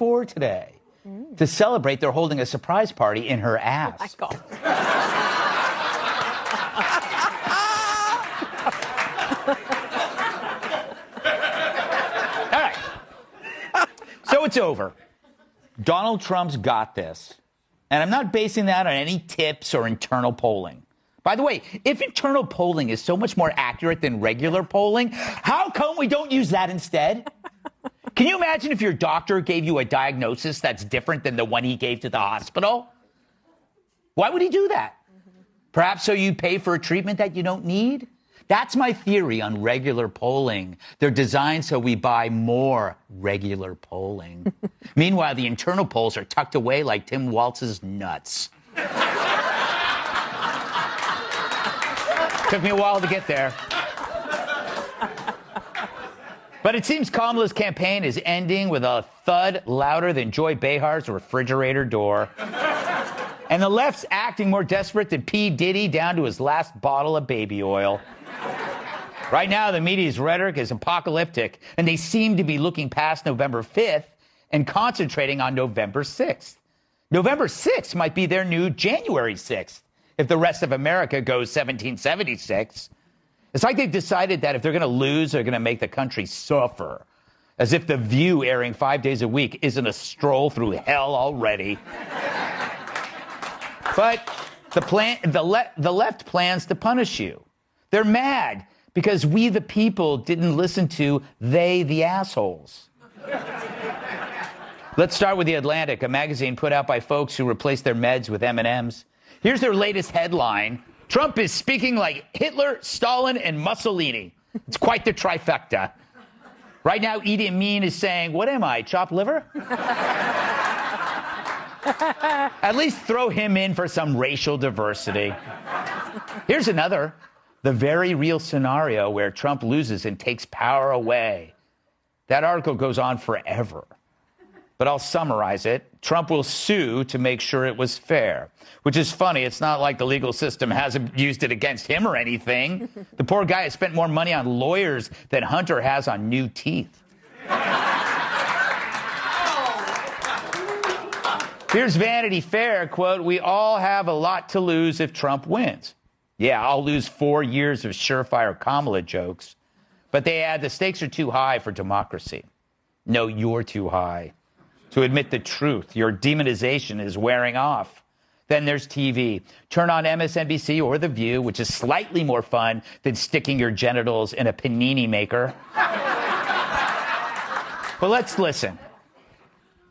4 today. To celebrate, they're holding a surprise party in her ass. Oh, my God. All right. So it's over. Donald Trump's got this. And I'm not basing that on any tips or internal polling. By the way, if internal polling is so much more accurate than regular polling, how come we don't use that instead? Can you imagine if your doctor gave you a diagnosis that's different than the one he gave to the hospital? Why would he do that? Perhaps so you pay for a treatment that you don't need? That's my theory on regular polling. They're designed so we buy more regular polling. Meanwhile, the internal polls are tucked away like Tim Waltz's nuts. Took me a while to get there. But it seems Kamala's campaign is ending with a thud louder than Joy Behar's refrigerator door. And the left's acting more desperate than P. Diddy down to his last bottle of baby oil. Right now, the media's rhetoric is apocalyptic, and they seem to be looking past November 5th and concentrating on November 6th. November 6th might be their new January 6th if the rest of America goes 1776. It's like they've decided that if they're going to lose, they're going to make the country suffer. As if The View airing 5 days a week isn't a stroll through hell already. But the left plans to punish you. They're mad because we, the people, didn't listen to they, the assholes. Let's start with The Atlantic, a magazine put out by folks who replaced their meds with M&Ms. Here's their latest headline. Trump is speaking like Hitler, Stalin, and Mussolini. It's quite the trifecta. Right now, Idi Amin is saying, what am I, chopped liver? At least throw him in for some racial diversity. Here's another. The very real scenario where Trump loses and takes power away. That article goes on forever. But I'll summarize it. Trump will sue to make sure it was fair, which is funny. It's not like the legal system hasn't used it against him or anything. The poor guy has spent more money on lawyers than Hunter has on new teeth. Here's Vanity Fair, quote, we all have a lot to lose if Trump wins. Yeah, I'll lose 4 years of surefire Kamala jokes. But they add the stakes are too high for democracy. No, you're too high. To admit the truth, your demonization is wearing off. Then there's TV. Turn on MSNBC or The View, which is slightly more fun than sticking your genitals in a panini maker. But let's listen.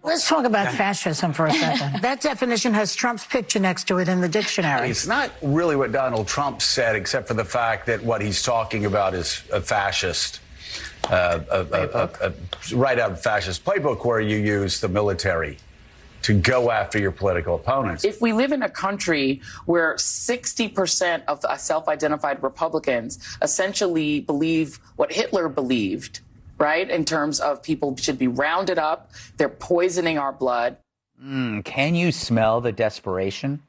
Let's talk about fascism for a second. That definition has Trump's picture next to it in the dictionary. It's not really what Donald Trump said, except for the fact that what he's talking about is a fascist, right out of fascist playbook where you use the military to go after your political opponents. If we live in a country where 60% of self-identified Republicans essentially believe what Hitler believed, right, in terms of people should be rounded up, they're poisoning our blood. Can you smell the desperation?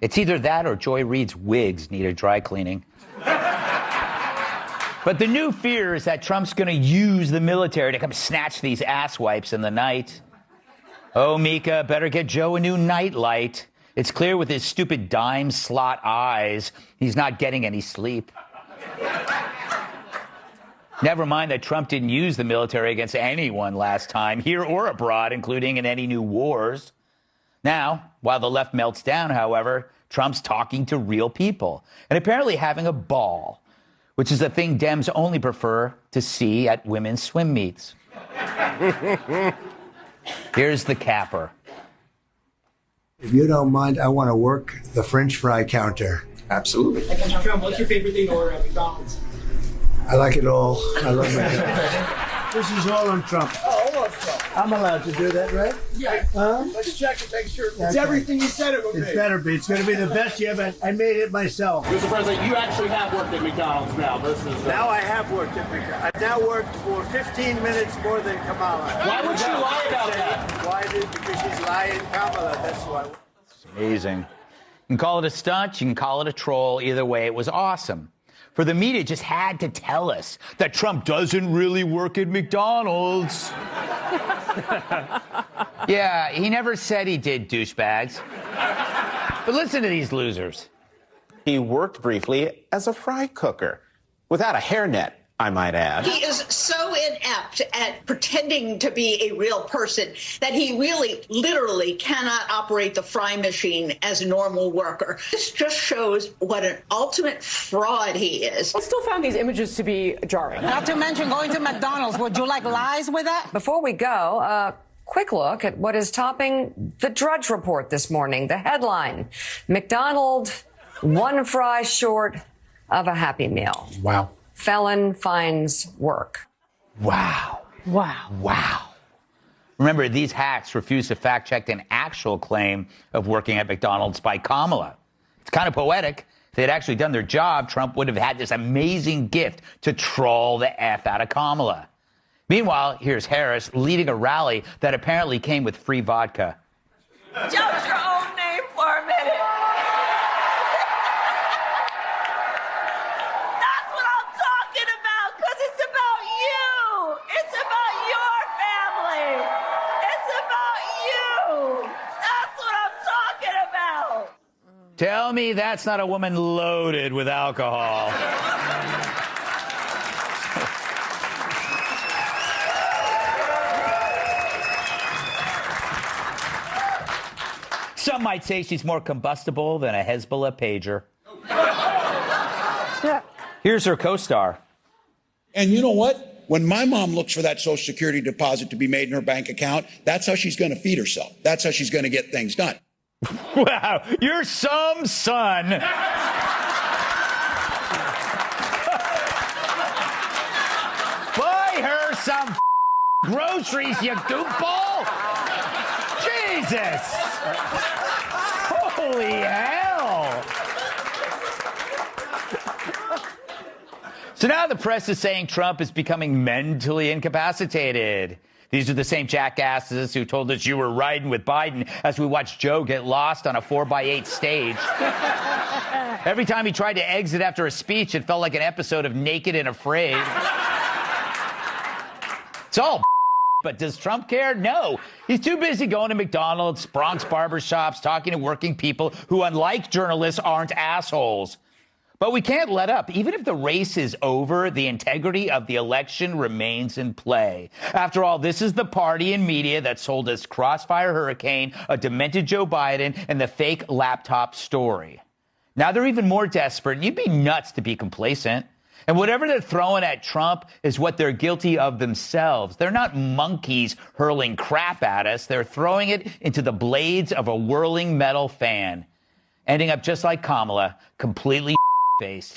It's either that or Joy Reid's wigs need a dry cleaning. But the new fear is that Trump's going to use the military to come snatch these ass wipes in the night. Oh, Mika, better get Joe a new nightlight. It's clear with his stupid dime slot eyes, he's not getting any sleep. Never mind that Trump didn't use the military against anyone last time, here or abroad, including in any new wars. Now, while the left melts down, however, Trump's talking to real people and apparently having a ball, which is a thing Dems only prefer to see at women's swim meets. Here's the capper. If you don't mind, I want to work the French fry counter. Absolutely. Trump, what's your favorite thing to order at McDonald's? I like it all. I love McDonald's. This is all on Trump. Oh, all on Trump. I'm allowed to do that, right? Yeah. Let's check and make sure it's everything you said it would be. It's better be. It's going to be the best you ever. I made it myself. Mr. President, you actually have worked at McDonald's now versus... Now I have worked at McDonald's. I've now worked for 15 minutes more than Kamala. Why would you lie about that? Why did? Because she's lying Kamala. That's why. It's amazing. You can call it a stunt. You can call it a troll. Either way, it was awesome. For the media just had to tell us that Trump doesn't really work at McDonald's. Yeah, he never said he did, douchebags. But listen to these losers. He worked briefly as a fry cooker, without a hairnet, I might add. He is so inept at pretending to be a real person that he really, literally cannot operate the fry machine as a normal worker. This just shows what an ultimate fraud he is. I still found these images to be jarring. Not to mention going to McDonald's. Would you like lies with that? Before we go, a quick look at what is topping the Drudge Report this morning. The headline, McDonald's one fry short of a Happy Meal. Wow. Felon finds work. Wow. Wow. Wow. Remember, these hacks refuse to fact-check an actual claim of working at McDonald's by Kamala. It's kind of poetic. If they'd actually done their job, Trump would have had this amazing gift to troll the F out of Kamala. Meanwhile, here's Harris leading a rally that apparently came with free vodka. Shout your own name for a minute. That's what I'm talking about, because it's about you. It's about your family. It's about you. That's what I'm talking about. Tell me that's not a woman loaded with alcohol. Some might say she's more combustible than a Hezbollah pager. Here's her co-star. And you know what? When my mom looks for that Social Security deposit to be made in her bank account, that's how she's going to feed herself. That's how she's going to get things done. Wow, you're some son. Buy her some groceries, you goofball. Jesus. Holy hell. So now the press is saying Trump is becoming mentally incapacitated. These are the same jackasses who told us you were riding with Biden as we watched Joe get lost on a 4x8 stage. Every time he tried to exit after a speech, it felt like an episode of Naked and Afraid. It's all but does Trump care? No. He's too busy going to McDonald's, Bronx barbershops, talking to working people who, unlike journalists, aren't assholes. But we can't let up. Even if the race is over, the integrity of the election remains in play. After all, this is the party and media that sold us Crossfire Hurricane, a demented Joe Biden, and the fake laptop story. Now they're even more desperate. You'd be nuts to be complacent. And whatever they're throwing at Trump is what they're guilty of themselves. They're not monkeys hurling crap at us. They're throwing it into the blades of a whirling metal fan, ending up just like Kamala, completely faced.